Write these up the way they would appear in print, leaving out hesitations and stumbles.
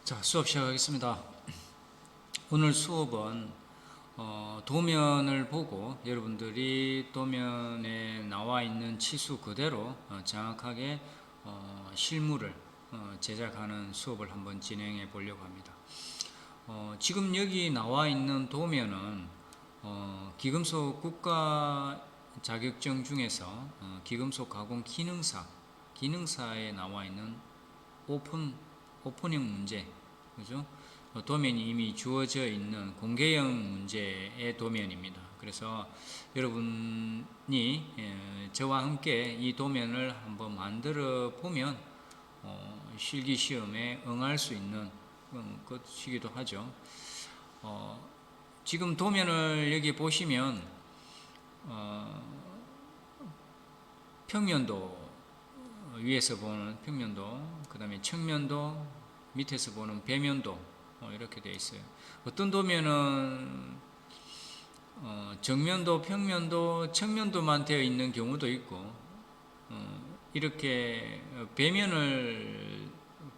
자, 수업 시작하겠습니다. 오늘 수업은 도면을 보고 여러분들이 도면에 나와 있는 치수 그대로 정확하게 실물을 제작하는 수업을 한번 진행해 보려고 합니다. 지금 여기 나와 있는 도면은 기금속 국가 자격증 중에서 기금속 가공 기능사에 나와 있는 오픈형 문제, 그죠? 도면이 이미 주어져 있는 공개형 문제의 도면입니다. 그래서 여러분이 저와 함께 이 도면을 한번 만들어 보면 실기 시험에 응할 수 있는 것이기도 하죠. 지금 도면을 여기 보시면 평면도, 위에서 보는 평면도, 그 다음에 측면도, 밑에서 보는 배면도 이렇게 되어 있어요. 어떤 도면은 정면도, 평면도, 측면도만 되어 있는 경우도 있고 이렇게 배면을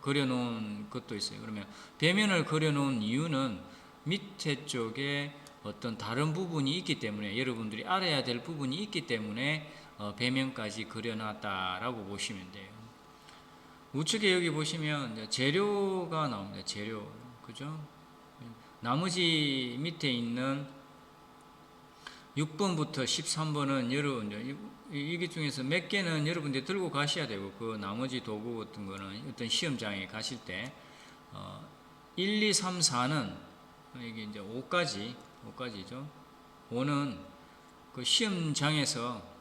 그려놓은 것도 있어요. 그러면 배면을 그려놓은 이유는 밑에 쪽에 어떤 다른 부분이 있기 때문에, 여러분들이 알아야 될 부분이 있기 때문에 배면까지 그려놨다라고 보시면 돼요. 우측에 여기 보시면 재료가 나옵니다. 재료, 그죠? 나머지 밑에 있는 6번부터 13번은 여러분, 이게 중에서 몇 개는 여러분들이 들고 가셔야 되고, 그 나머지 도구 같은 거는 어떤 시험장에 가실 때 1, 2, 3, 4는 이게 이제 5까지죠. 5는 그 시험장에서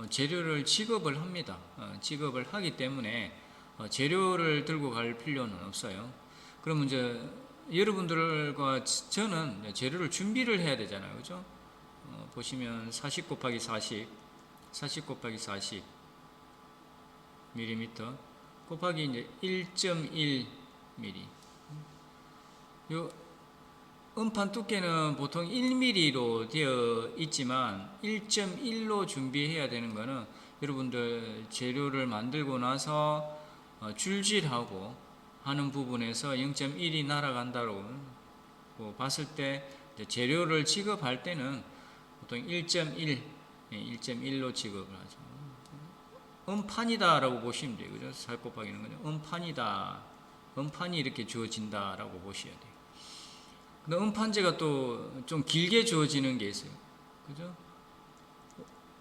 재료를 취급을 합니다. 취급을 하기 때문에 재료를 들고 갈 필요는 없어요. 그러면 이제 여러분들과 저는 재료를 준비를 해야 되잖아요. 그죠? 보시면 40 곱하기 40, 40 곱하기 40 mm 곱하기 이제 1.1 mm. 요 음판 두께는 보통 1mm로 되어 있지만 1.1로 준비해야 되는 거는 여러분들 재료를 만들고 나서 줄질하고 하는 부분에서 0.1이 날아간다고 봤을 때 재료를 취급할 때는 보통 1.1로 취급을 하죠. 음판이다라고 보시면 돼요. 그죠? 4 곱하기는 거죠. 음판이다. 음판이 이렇게 주어진다라고 보셔야 돼요. 근데 음판재가 또 좀 길게 주어지는 게 있어요. 그죠?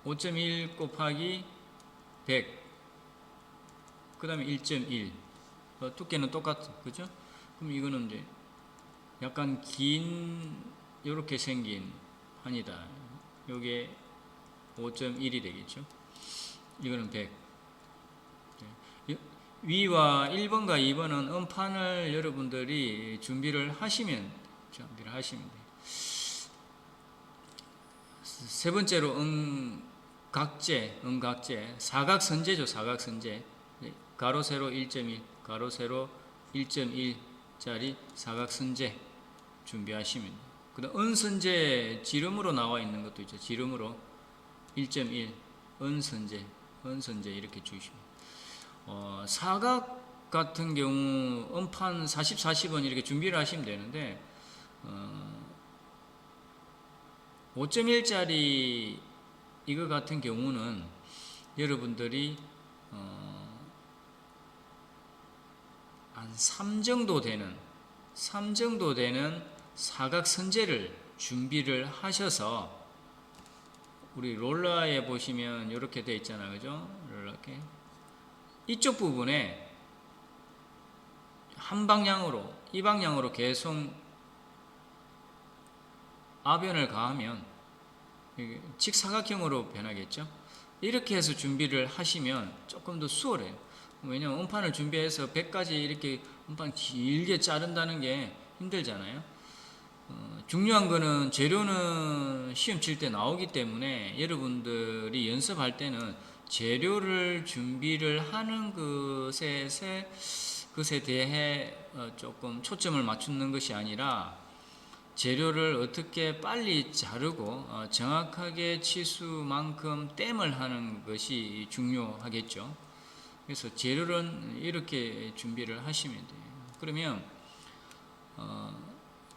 5.1 곱하기 100. 그 다음에 1.1. 두께는 똑같죠. 그죠? 그럼 이거는 이제 약간 긴, 요렇게 생긴 판이다. 요게 5.1이 되겠죠. 이거는 100. 위와 1번과 2번은 음판을 여러분들이 준비를 하시면 돼요. 세 번째로 음각재, 사각선재죠. 사각선재. 가로 세로 1.1, 가로 세로 1.1짜리 사각선재 준비하시면 돼요. 그 다음 은선재, 지름으로 나와 있는 것도 있죠. 지름으로 1.1 은선재 이렇게 주시면 사각 같은 경우 음판 40, 40은 이렇게 준비를 하시면 되는데 5.1짜리 이거 같은 경우는 여러분들이 한 3 정도 되는 사각 선재를 준비를 하셔서, 우리 롤러에 보시면 이렇게 되어 있잖아요. 그죠? 이렇게 이쪽 부분에 이 방향으로 계속 아변을 가하면 직사각형으로 변하겠죠. 이렇게 해서 준비를 하시면 조금 더 수월해요. 왜냐면 음판을 준비해서 100까지 이렇게 음판 길게 자른다는 게 힘들잖아요. 중요한 거는 재료는 시험 칠 때 나오기 때문에 여러분들이 연습할 때는 재료를 준비를 하는 것에 대해 조금 초점을 맞추는 것이 아니라 재료를 어떻게 빨리 자르고 정확하게 치수만큼 땜을 하는 것이 중요하겠죠. 그래서 재료는 이렇게 준비를 하시면 돼요. 그러면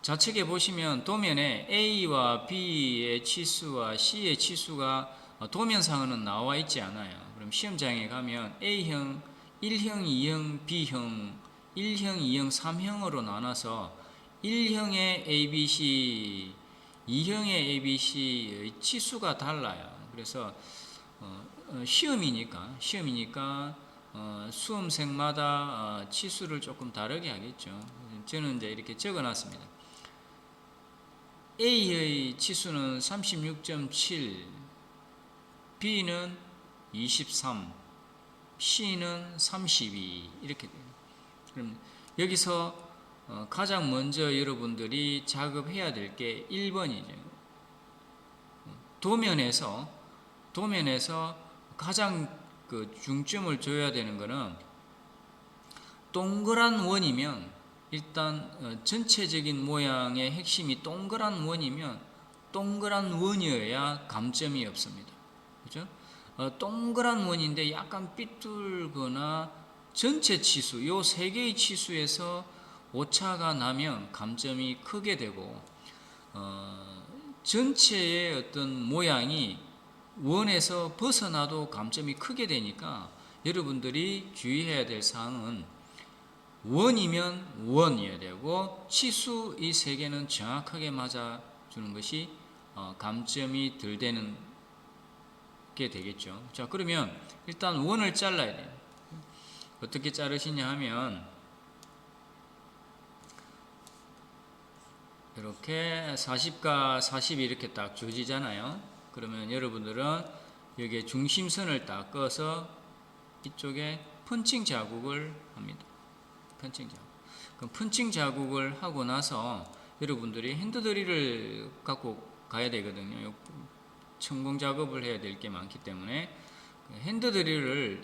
좌측에 보시면 도면에 A와 B의 치수와 C의 치수가 도면상으로는 나와 있지 않아요. 그럼 시험장에 가면 A형, 1형, 2형, B형, 1형, 2형, 3형으로 나눠서 1형의 ABC, 2형의 ABC의 치수가 달라요. 그래서 시험이니까 수험생마다 치수를 조금 다르게 하겠죠. 저는 이제 이렇게 적어놨습니다. A의 치수는 36.7, B는 23, C는 32 이렇게 돼요. 그럼 여기서 가장 먼저 여러분들이 작업해야 될 게 1번이죠. 도면에서 가장 그 중점을 줘야 되는 것은 동그란 원이면 일단 전체적인 모양의 핵심이 동그란 원이면 동그란 원이어야 감점이 없습니다. 그죠? 동그란 원인데 약간 삐뚤거나 전체 치수, 요 세 개의 치수에서 오차가 나면 감점이 크게 되고, 전체의 어떤 모양이 원에서 벗어나도 감점이 크게 되니까 여러분들이 주의해야 될 사항은 원이면 원이어야 되고 치수 이 세 개는 정확하게 맞아주는 것이 감점이 덜 되는 게 되겠죠. 자, 그러면 일단 원을 잘라야 돼요. 어떻게 자르시냐 하면 이렇게 40과 40이 이렇게 딱 주어지잖아요. 그러면 여러분들은 여기에 중심선을 딱 꺼서 이쪽에 펀칭 자국을 합니다. 펀칭 자국. 그럼 펀칭 자국을 하고 나서 여러분들이 핸드 드릴을 갖고 가야 되거든요. 천공 작업을 해야 될 게 많기 때문에 핸드 드릴을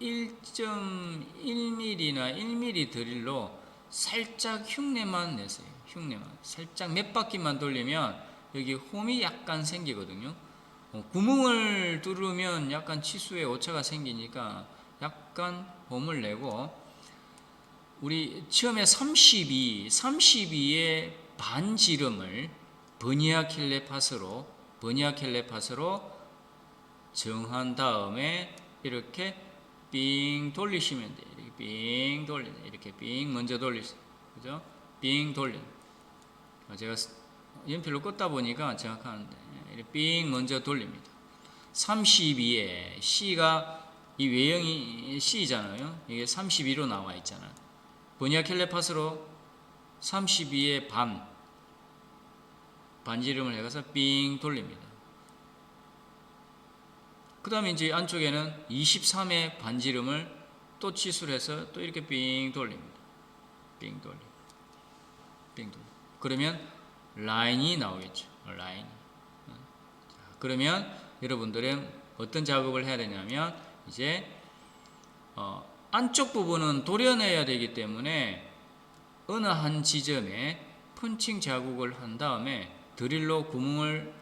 1.1mm나 1mm 드릴로 살짝 흉내만 내세요. 흉내만. 살짝 몇 바퀴만 돌리면 여기 홈이 약간 생기거든요. 구멍을 뚫으면 약간 치수에 오차가 생기니까 약간 홈을 내고, 우리 처음에 32의 반지름을 버니아킬레 팟으로 정한 다음에 이렇게 빙 돌리시면 돼요. 이렇게 빙 돌리네. 이렇게 빙 먼저 돌리세요. 그죠? 빙 돌리네. 제가 연필로 껐다 보니까 정확한데, 이렇게 빙 먼저 돌립니다. 32에 C가 이 외형이 C잖아요. 이게 32로 나와 있잖아요. 버니아킬레 팟으로 32의 반지름을 해가서 빙 돌립니다. 그 다음에 이제 안쪽에는 23의 반지름을 또 치수를 해서 또 이렇게 빙 돌립니다. 빙 돌려. 그러면 라인이 나오겠죠. 라인이. 그러면 여러분들은 어떤 작업을 해야 되냐면, 이제 안쪽 부분은 도려내야 되기 때문에 어느 한 지점에 펀칭 자국을 한 다음에 드릴로 구멍을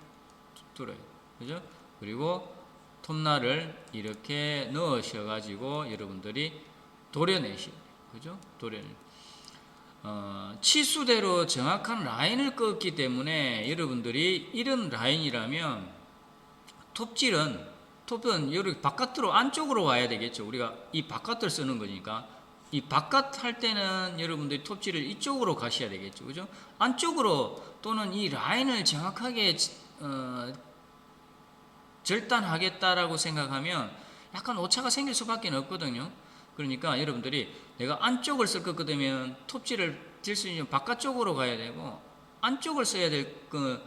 뚫어요. 그죠? 그리고 톱날을 이렇게 넣으셔가지고 여러분들이 도려내시고, 그죠? 치수대로 정확한 라인을 껐기 때문에 여러분들이 이런 라인이라면 톱은 여기 바깥으로 안쪽으로 와야 되겠죠. 우리가 이 바깥을 쓰는 거니까 이 바깥 할 때는 여러분들이 톱질을 이쪽으로 가셔야 되겠죠. 그죠? 안쪽으로, 또는 이 라인을 정확하게 절단하겠다라고 생각하면 약간 오차가 생길 수밖에 없거든요. 그러니까 여러분들이 내가 안쪽을 쓸 것 같으면 톱질을 들 수 있는 바깥쪽으로 가야 되고, 안쪽을 써야 될 것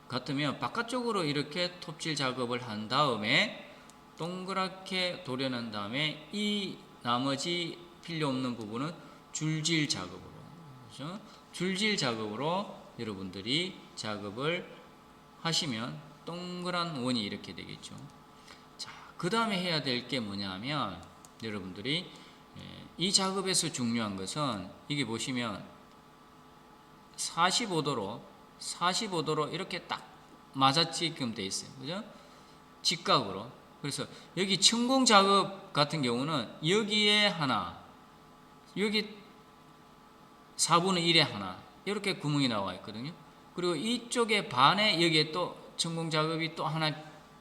같으면 바깥쪽으로 이렇게 톱질 작업을 한 다음에 동그랗게 도려낸 다음에 이 나머지 필요 없는 부분은 줄질 작업으로, 그렇죠? 줄질 작업으로 여러분들이 작업을 하시면 동그란 원이 이렇게 되겠죠. 자, 그 다음에 해야 될 게 뭐냐면, 여러분들이 이 작업에서 중요한 것은, 이게 보시면 45도로 이렇게 딱 맞아지게끔 돼 있어요. 그죠? 직각으로. 그래서 여기 천공 작업 같은 경우는 여기에 하나, 여기 4분의 1에 하나, 이렇게 구멍이 나와 있거든요. 그리고 이쪽에 반에 여기에 또 천공 작업이 또 하나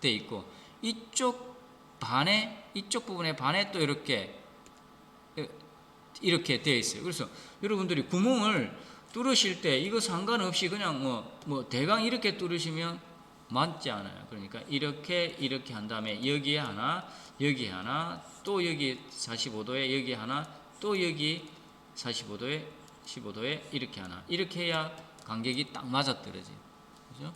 돼 있고, 이쪽 반에, 이쪽 부분에 반에 또 이렇게 되어 있어요. 그래서 여러분들이 구멍을 뚫으실 때 이거 상관없이 그냥 뭐 대강 이렇게 뚫으시면 맞지 않아요. 그러니까 이렇게 한 다음에 여기에 하나, 여기 하나, 또 여기 45도에 여기 하나, 또 여기 45도에 15도에 이렇게 하나, 이렇게 해야 간격이 딱 맞아떨어져요. 그죠?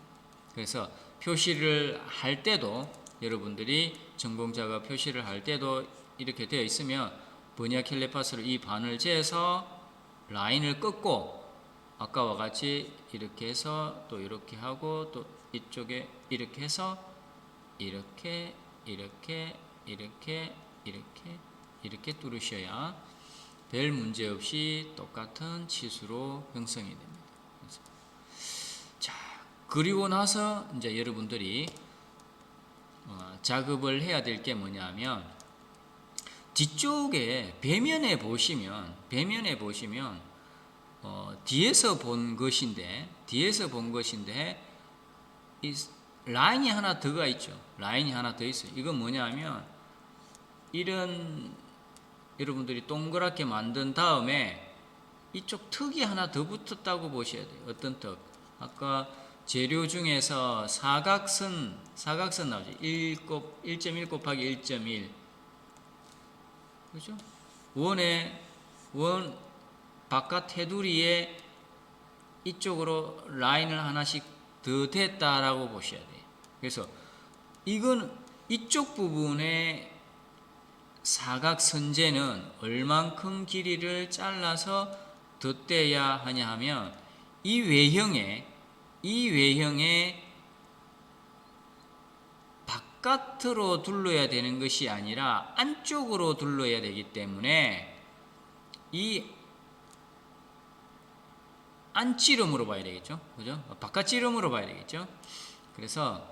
그래서 표시를 할 때도, 여러분들이 전공자가 표시를 할 때도 이렇게 되어 있으면 버니아 캘리파스로 이 반을 재서 라인을 긋고, 아까와 같이 이렇게 해서 또 이렇게 하고, 또 이쪽에 이렇게 해서 이렇게 뚫으셔야 별 문제 없이 똑같은 치수로 형성이 됩니다. 자, 그리고 나서 이제 여러분들이 작업을 해야 될 게 뭐냐면, 뒤쪽에 배면에 보시면 뒤에서 본 것인데 이 라인이 하나 더가 있죠. 라인이 하나 더 있어요. 이건 뭐냐면, 이런 여러분들이 동그랗게 만든 다음에 이쪽 턱이 하나 더 붙었다고 보셔야 돼요. 어떤 턱? 아까 재료 중에서 사각선 나오죠. 1.1 곱하기 1.1. 그죠? 원 바깥 테두리에 이쪽으로 라인을 하나씩 더 됐다라고 보셔야 돼요. 그래서 이건 이쪽 부분의 사각선재는 얼만큼 길이를 잘라서 덧대야 하냐 하면, 이 외형에 바깥으로 둘러야 되는 것이 아니라 안쪽으로 둘러야 되기 때문에 이 안지름으로 봐야 되겠죠. 그죠? 바깥지름으로 봐야 되겠죠. 그래서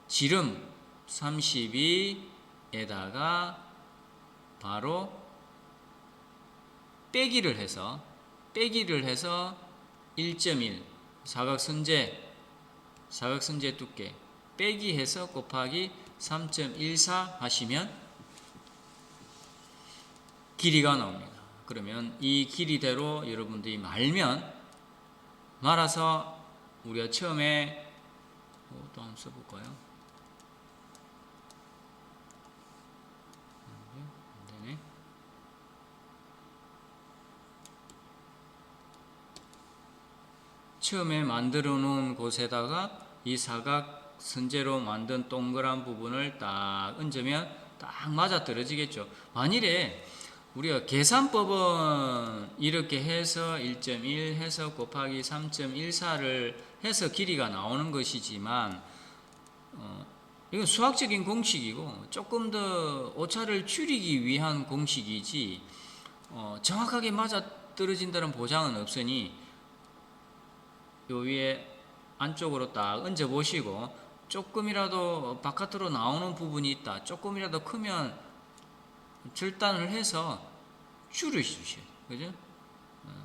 지름 32에다가 바로 빼기를 해서 1.1 사각선재 두께 빼기 해서 곱하기 3.14 하시면 길이가 나옵니다. 그러면 이 길이대로 여러분들이 말아서 우리가 처음에 또 한번 써볼까요? 안되네. 처음에 만들어 놓은 곳에다가 이 사각 선재로 만든 동그란 부분을 딱 얹으면 딱 맞아 떨어지겠죠. 만일에 우리가 계산법은 이렇게 해서 1.1 해서 곱하기 3.14를 해서 길이가 나오는 것이지만, 이건 수학적인 공식이고 조금 더 오차를 줄이기 위한 공식이지 정확하게 맞아 떨어진다는 보장은 없으니, 요 위에 안쪽으로 딱 얹어 보시고, 조금이라도 바깥으로 나오는 부분이 있다, 조금이라도 크면 절단을 해서 줄여주셔야 돼요. 그죠?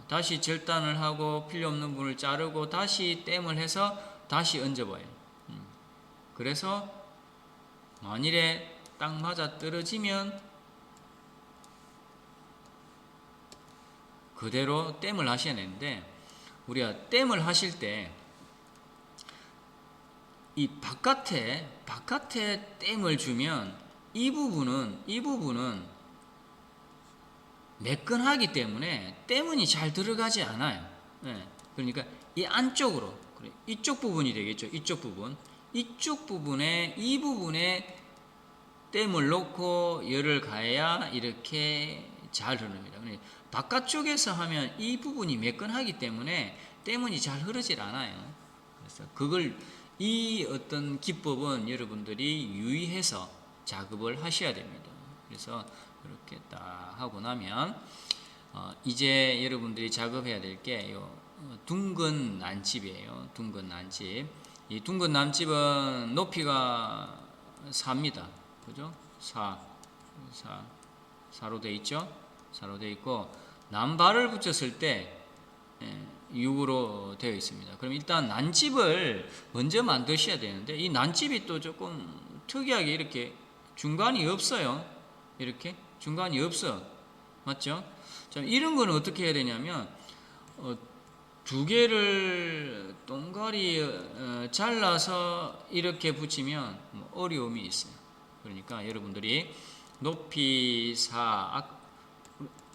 다시 절단을 하고 필요 없는 부분을 자르고 다시 땜을 해서 다시 얹어봐요. 그래서 만일에 딱 맞아 떨어지면 그대로 땜을 하셔야 되는데, 우리가 땜을 하실 때 이 바깥에 땜을 주면 이 부분은 매끈하기 때문에 때문이 잘 들어가지 않아요. 네. 그러니까 이 안쪽으로, 이쪽 부분이 되겠죠. 이쪽 부분에 이 부분에 땜을 놓고 열을 가해야 이렇게 잘 흐릅니다. 바깥쪽에서 하면 이 부분이 매끈하기 때문에 때문이 잘 흐르질 않아요. 그래서 이 어떤 기법은 여러분들이 유의해서 작업을 하셔야 됩니다. 그래서 이렇게 딱 하고 나면 이제 여러분들이 작업해야 될 게 둥근 난집이에요. 둥근 난집. 이 둥근 난집은 높이가 4입니다. 그죠? 4로 되어 있죠? 4로 되어 있고, 남발을 붙였을 때 6으로 되어 있습니다. 그럼 일단 난집을 먼저 만드셔야 되는데 이 난집이 또 조금 특이하게 이렇게 중간이 없어요. 이렇게 중간이 없어. 맞죠? 자, 이런 거는 어떻게 해야 되냐면 두 개를 동그리 잘라서 이렇게 붙이면 뭐 어려움이 있어요. 그러니까 여러분들이 높이 4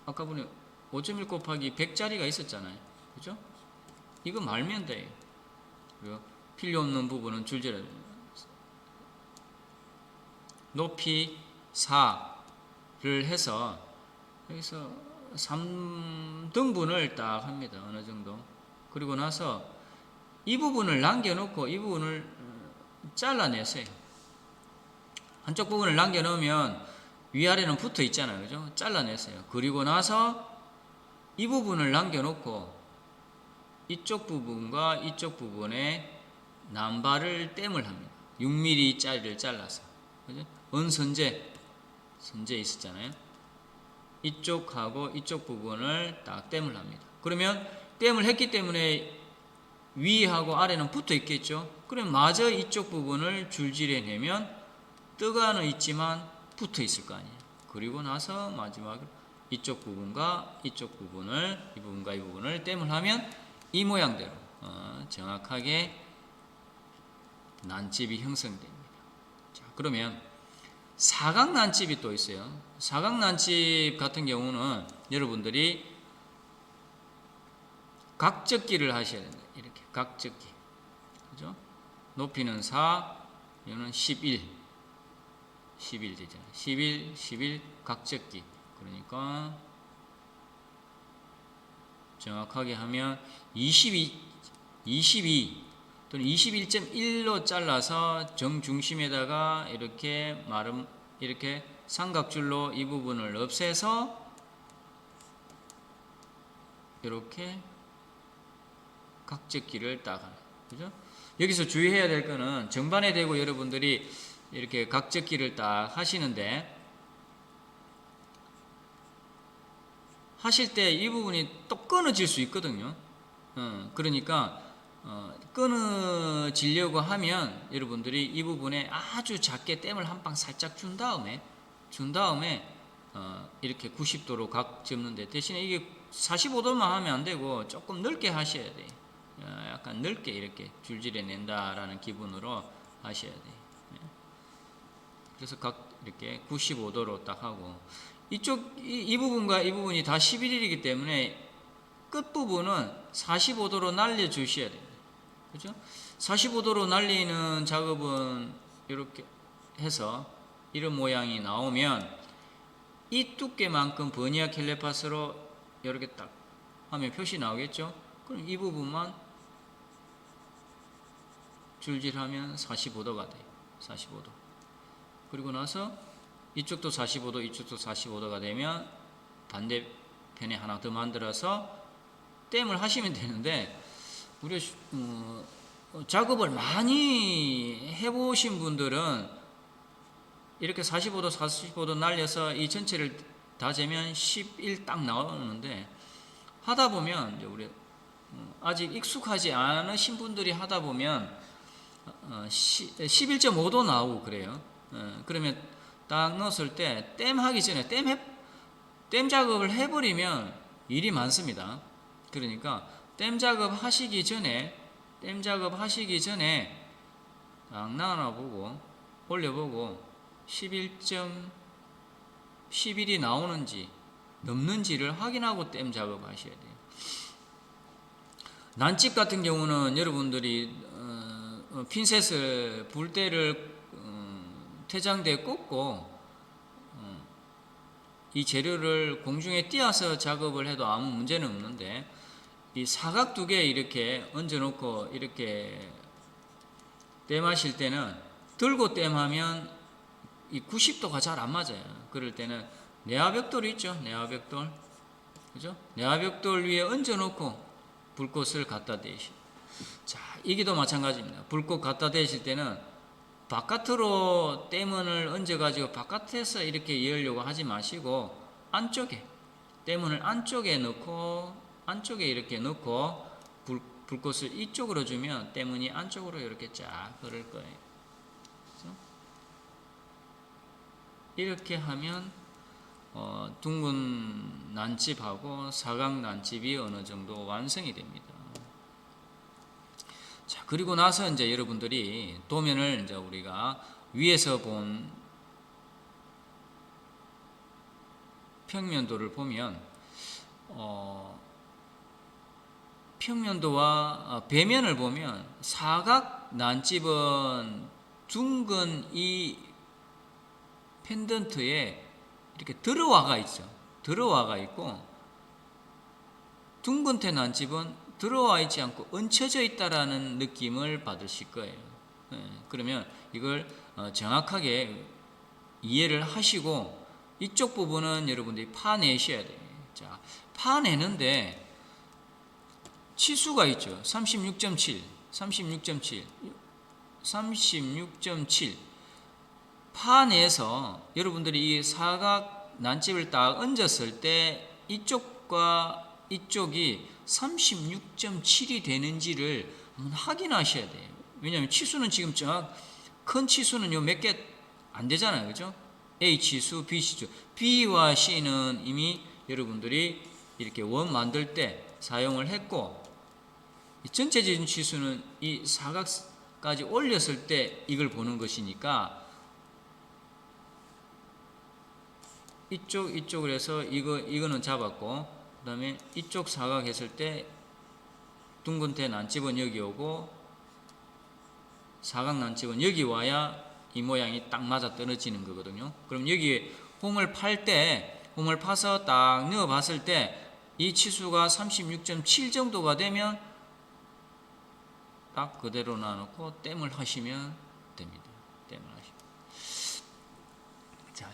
아까 보니 5.1 곱하기 100짜리가 있었잖아요. 그죠? 이거 말면 돼요. 필요 없는 부분은 줄지어야 됩니다. 높이 4를 해서 여기서 3등분을 딱 합니다. 어느 정도. 그리고 나서 이 부분을 남겨놓고 이 부분을 잘라내세요. 한쪽 부분을 남겨놓으면 위아래는 붙어 있잖아요. 그죠? 잘라내세요. 그리고 나서 이 부분을 남겨놓고 이쪽 부분과 이쪽 부분에 남발을 땜을 합니다. 6mm 짜리를 잘라서. 그죠? 은선재, 선재 있었잖아요. 이쪽하고 이쪽 부분을 딱 땜을 합니다. 그러면 땜을 했기 때문에 위하고 아래는 붙어 있겠죠. 그럼 마저 이쪽 부분을 줄질해 내면 뜨가는 있지만 붙어 있을 거 아니에요. 그리고 나서 마지막으로 이쪽 부분과 이쪽 부분을 이 부분과 이 부분을 땜을 하면 이 모양대로 정확하게 난집이 형성됩니다. 자, 그러면 사각 난집이 또 있어요. 사각 난집 같은 경우는 여러분들이 각접기를 하셔야 됩니다. 이렇게 각접기. 그죠? 높이는 4, 이거는 11 되잖아요. 11 각접기. 그러니까 정확하게 하면 22 또는 21.1로 잘라서 정중심에다가 이렇게 이렇게 삼각줄로 이 부분을 없애서 이렇게 각접기를 딱 하는. 그죠? 여기서 주의해야 될 거는 정반에 대고 여러분들이 이렇게 각접기를 딱 하시는데 하실 때 이 부분이 또 끊어질 수 있거든요. 그러니까 끊어지려고 하면 여러분들이 이 부분에 아주 작게 땜을 한 방 살짝 준 다음에 이렇게 90도로 각 접는데 대신에 이게 45도만 하면 안 되고 조금 넓게 하셔야 돼요. 약간 넓게 이렇게 줄질해 낸다라는 기분으로 하셔야 돼요. 그래서 각 이렇게 95도로 딱 하고 이 부분과 이 부분이 다 11일이기 때문에 끝부분은 45도로 날려 주셔야 됩니다. 그죠? 45도로 날리는 작업은 이렇게 해서 이런 모양이 나오면 이 두께만큼 버니아 캘리파스로 이렇게 딱 하면 표시 나오겠죠? 그럼 이 부분만 줄질하면 45도가 돼요. 45도. 그리고 나서 이쪽도 45도, 이쪽도 45도가 되면 반대편에 하나 더 만들어서 땜을 하시면 되는데 우리 작업을 많이 해보신 분들은 이렇게 45도 날려서 이 전체를 다 재면 11 딱 나오는데 하다 보면 우리 아직 익숙하지 않으신 분들이 하다 보면 11.5도 나오고 그래요. 그러면 딱 넣었을 때 땜 하기 전에 땜 작업을 해버리면 일이 많습니다. 그러니까 땜 작업 하시기 전에 딱 나눠보고 올려보고 11이 나오는지 넘는지를 확인하고 땜 작업 하셔야 돼요. 난집 같은 경우는 여러분들이 핀셋을 불대를 퇴장대에 꽂고 이 재료를 공중에 띄어서 작업을 해도 아무 문제는 없는데 이 사각 두 개 이렇게 얹어 놓고 이렇게 땜하실 때는 들고 땜하면 이 90도가 잘 안 맞아요. 그럴 때는 내화벽돌이 있죠. 내화벽돌. 그죠? 내화벽돌 위에 얹어 놓고 불꽃을 갖다 대시. 자, 이게도 마찬가지입니다. 불꽃 갖다 대실 때는 바깥으로 땜문을 얹어가지고 바깥에서 이렇게 열려고 하지 마시고 안쪽에 땜문을 안쪽에 넣고 안쪽에 이렇게 넣고 불꽃을 이쪽으로 주면 때문이 안쪽으로 이렇게 쫙 흐를 거예요. 그렇죠? 이렇게 하면 둥근 난집하고 사각 난집이 어느 정도 완성이 됩니다. 자, 그리고 나서 이제 여러분들이 도면을 이제 우리가 위에서 본 평면도를 보면 평면도와 배면을 보면 사각 난집은 둥근 이 펜던트에 이렇게 들어와가 있죠. 들어와가 있고 둥근태 난집은 들어와 있지 않고 얹혀져 있다라는 느낌을 받으실 거예요. 그러면 이걸 정확하게 이해를 하시고 이쪽 부분은 여러분들이 파내셔야 돼요. 자, 파내는데 치수가 있죠. 36.7, 36.7, 36.7. 파내서 여러분들이 이 사각 난집을 딱 얹었을 때 이쪽과 이쪽이 36.7이 되는지를 한번 확인하셔야 돼요. 왜냐하면 치수는 지금 큰 치수는 요 몇 개 안 되잖아요. 그죠? A 치수, B 치수. B와 C는 이미 여러분들이 이렇게 원 만들 때 사용을 했고, 전체적인 치수는 이 사각까지 올렸을 때 이걸 보는 것이니까 이쪽을 해서 이거는 잡았고, 그 다음에 이쪽 사각 했을 때 둥근태 난집은 여기 오고 사각 난집은 여기 와야 이 모양이 딱 맞아 떨어지는 거거든요. 그럼 여기에 홈을 파서 딱 넣어 봤을 때 이 치수가 36.7 정도가 되면 딱 그대로 놔놓고 땜을 하시면 됩니다. 땜을 하시면. 자,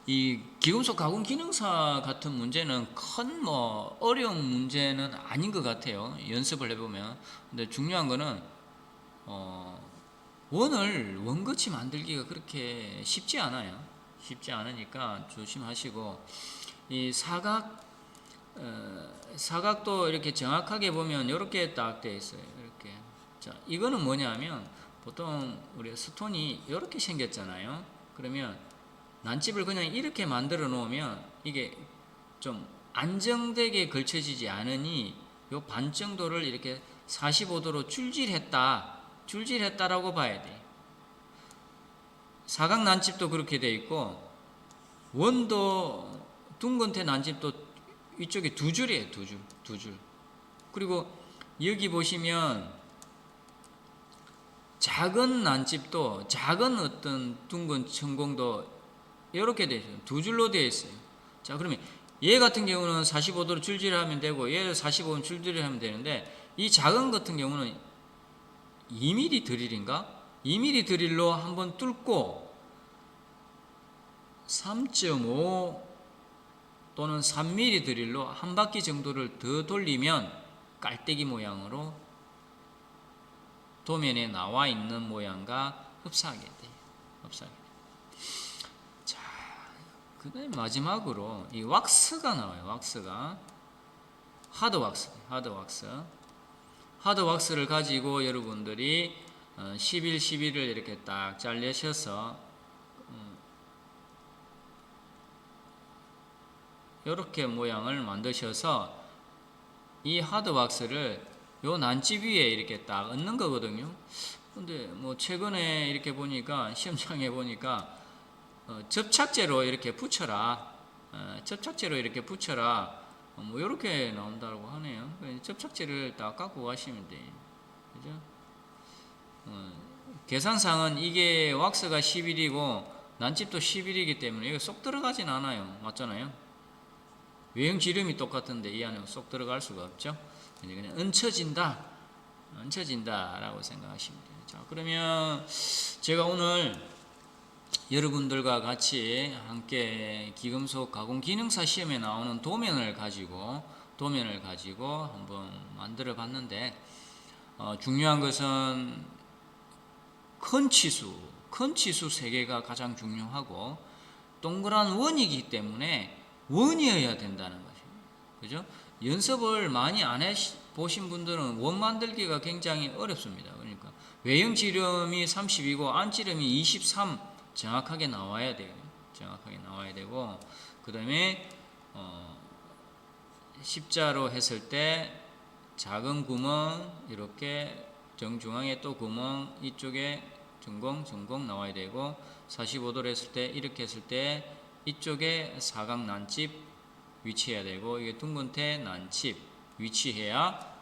이 기금속 가공 기능사 같은 문제는 큰 어려운 문제는 아닌 것 같아요. 연습을 해보면. 근데 중요한 거는 원같이 만들기가 그렇게 쉽지 않아요. 쉽지 않으니까 조심하시고, 이 사각도 이렇게 정확하게 보면 이렇게 딱 되어 있어요. 이렇게. 자, 이거는 뭐냐면 보통 우리 스톤이 이렇게 생겼잖아요. 그러면 난집을 그냥 이렇게 만들어 놓으면 이게 좀 안정되게 걸쳐지지 않으니 요 반 정도를 이렇게 45도로 줄질했다라고 봐야 돼. 사각 난집도 그렇게 돼 있고 원도 둥근태 난집도 이쪽에 두 줄이에요. 두 줄. 그리고 여기 보시면 작은 난집도 작은 어떤 둥근 천공도 이렇게 되어 있어요. 두 줄로 되어 있어요. 자, 그러면 얘 같은 경우는 45도로 줄질하면 되고 얘 45도 줄질하면 되는데, 이 작은 같은 경우는 2mm 드릴인가? 2mm 드릴로 한번 뚫고 3.5 또는 3mm 드릴로 한 바퀴 정도를 더 돌리면 깔때기 모양으로 도면에 나와 있는 모양과 흡사하게 돼요. 자, 그 다음에 마지막으로 이 왁스가 나와요. 왁스가 하드왁스를 가지고 여러분들이 11을 이렇게 딱 잘라셔서 이렇게 모양을 만드셔서 이 하드왁스를 요 난집 위에 이렇게 딱 얹는 거거든요. 근데 뭐 최근에 이렇게 보니까 시험장에 보니까 접착제로 이렇게 붙여라. 뭐 이렇게 나온다고 하네요. 접착제를 딱 갖고 가시면 돼요. 그죠? 계산상은 이게 왁스가 11이고 난집도 11이기 때문에 이거 쏙 들어가진 않아요. 맞잖아요? 외형 지름이 똑같은데 이 안에 쏙 들어갈 수가 없죠. 그냥 얹혀진다라고 생각하시면 돼요. 자, 그러면 제가 오늘 여러분들과 같이 함께 기금속 가공 기능사 시험에 나오는 도면을 가지고 한번 만들어 봤는데, 중요한 것은 큰 치수 3개가 가장 중요하고 동그란 원이기 때문에 원이어야 된다는 것이에요. 그죠? 연습을 많이 안 보신 분들은 원 만들기가 굉장히 어렵습니다. 그러니까 외형 지름이 30이고 안 지름이 23 정확하게 나와야 돼요. 정확하게 나와야 되고, 그 다음에 십자로 했을 때 작은 구멍 이렇게 정중앙에 또 구멍, 이쪽에 전공 나와야 되고, 45도로 했을 때 이렇게 했을 때 이쪽에 사각 난집 위치해야 되고, 이게 둥근태 난집 위치해야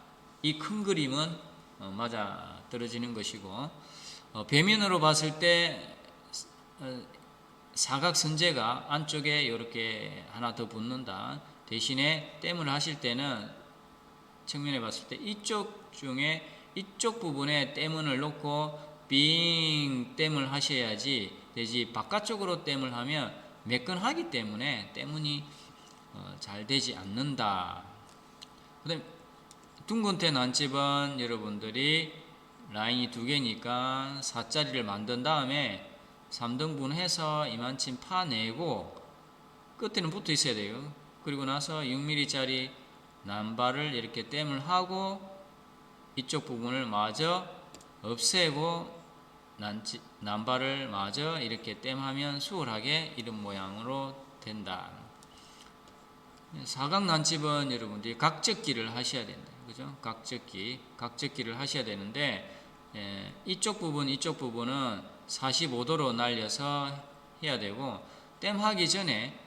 이 큰 그림은 맞아 떨어지는 것이고, 배면으로 봤을 때 사각선재가 안쪽에 이렇게 하나 더 붙는다. 대신에 댐을 하실 때는 측면에 봤을 때 이쪽 중에 이쪽 부분에 댐을 놓고 빙 댐을 하셔야지 되지, 바깥쪽으로 댐을 하면 매끈하기 때문에 댐이 잘 되지 않는다. 그 다음에 둥근태 난집은 여러분들이 라인이 두 개니까 4자리를 만든 다음에 3등분 해서 이만큼 파내고 끝에는 붙어 있어야 돼요. 그리고 나서 6mm짜리 남발을 이렇게 댐을 하고 이쪽 부분을 마저 없애고 남발을 마저 이렇게 댐하면 수월하게 이런 모양으로 된다. 사각 난집은 여러분들이 각접기를 하셔야 된다. 그죠? 각접기를 하셔야 되는데, 이쪽 부분은 45도로 날려서 해야 되고, 댐하기 전에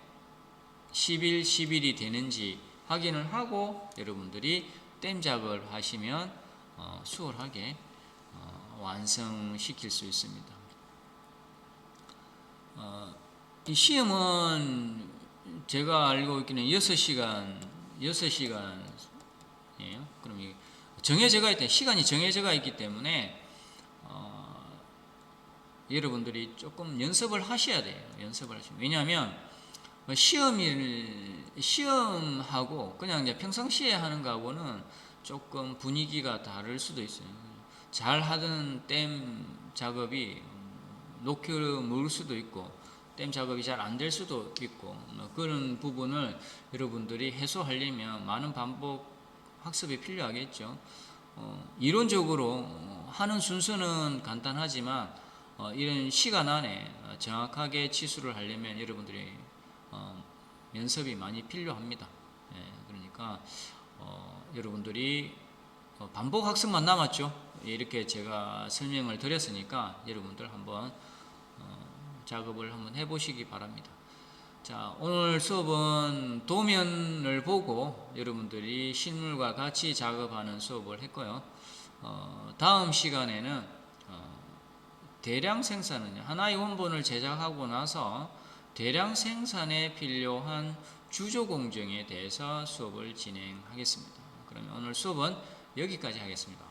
11이 되는지 확인을 하고 여러분들이 댐 작업을 하시면 수월하게 완성시킬 수 있습니다. 이 시험은 제가 알고 있기는 6시간이에요. 그럼 정해져가 있다. 시간이 정해져가 있기 때문에 여러분들이 조금 연습을 하셔야 돼요. 왜냐하면 시험하고 그냥 이제 평상시에 하는 거하고는 조금 분위기가 다를 수도 있어요. 잘 하던 댐 작업이 녹혈을 물 수도 있고, 댐 작업이 잘 안 될 수도 있고, 그런 부분을 여러분들이 해소하려면 많은 반복 학습이 필요하겠죠. 이론적으로 하는 순서는 간단하지만 이런 시간 안에 정확하게 치수를 하려면 여러분들이 연습이 많이 필요합니다. 그러니까 여러분들이 반복 학습만 남았죠. 이렇게 제가 설명을 드렸으니까 여러분들 한번 작업을 한번 해보시기 바랍니다. 자, 오늘 수업은 도면을 보고 여러분들이 실물과 같이 작업하는 수업을 했고요. 다음 시간에는 대량 생산은 하나의 원본을 제작하고 나서 대량 생산에 필요한 주조 공정에 대해서 수업을 진행하겠습니다. 그러면 오늘 수업은 여기까지 하겠습니다.